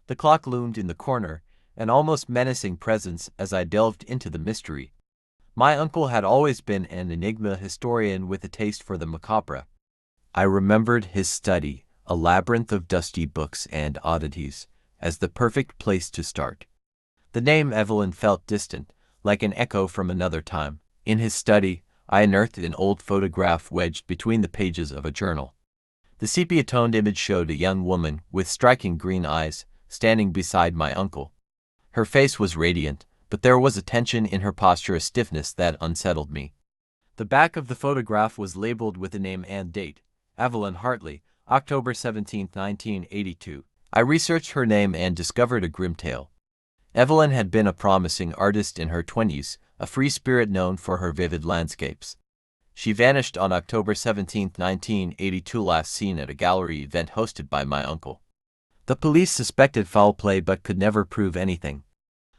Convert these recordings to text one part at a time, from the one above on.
The clock loomed in the corner, an almost menacing presence as I delved into the mystery. My uncle had always been an enigma historian with a taste for the macabre. I remembered his study, a labyrinth of dusty books and oddities, as the perfect place to start. The name Evelyn felt distant, like an echo from another time. In his study, I unearthed an old photograph wedged between the pages of a journal. The sepia-toned image showed a young woman with striking green eyes, standing beside my uncle. Her face was radiant, but there was a tension in her posture, a stiffness that unsettled me. The back of the photograph was labeled with a name and date, Evelyn Hartley, October 17, 1982. I researched her name and discovered a grim tale. Evelyn had been a promising artist in her 20s, a free spirit known for her vivid landscapes. She vanished on October 17, 1982, last seen at a gallery event hosted by my uncle. The police suspected foul play but could never prove anything.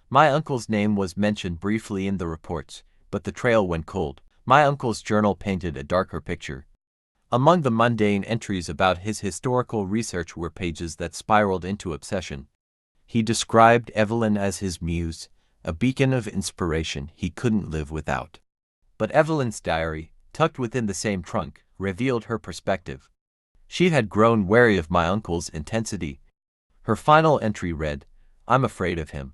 My uncle's name was mentioned briefly in the reports, but the trail went cold. My uncle's journal painted a darker picture. Among the mundane entries about his historical research were pages that spiraled into obsession. He described Evelyn as his muse, a beacon of inspiration he couldn't live without. But Evelyn's diary, tucked within the same trunk, revealed her perspective. She had grown wary of my uncle's intensity. Her final entry read, "I'm afraid of him.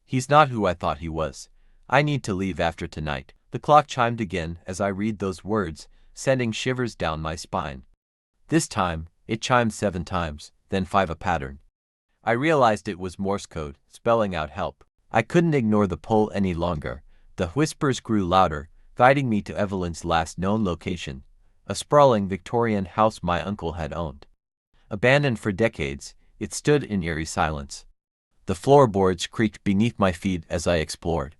He's not who I thought he was. I need to leave after tonight." The clock chimed again as I read those words, sending shivers down my spine. This time, it chimed 7 times, then 5, a pattern. I realized it was Morse code, spelling out help. I couldn't ignore the pull any longer. The whispers grew louder, guiding me to Evelyn's last known location, a sprawling Victorian house my uncle had owned. Abandoned for decades, it stood in eerie silence. The floorboards creaked beneath my feet as I explored.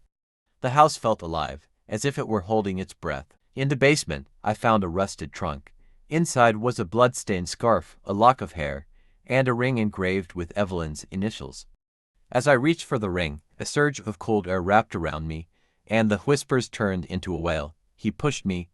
The house felt alive, as if it were holding its breath. In the basement, I found a rusted trunk. Inside was a blood-stained scarf, a lock of hair, and a ring engraved with Evelyn's initials. As I reached for the ring, a surge of cold air wrapped around me, and the whispers turned into a wail. "He pushed me,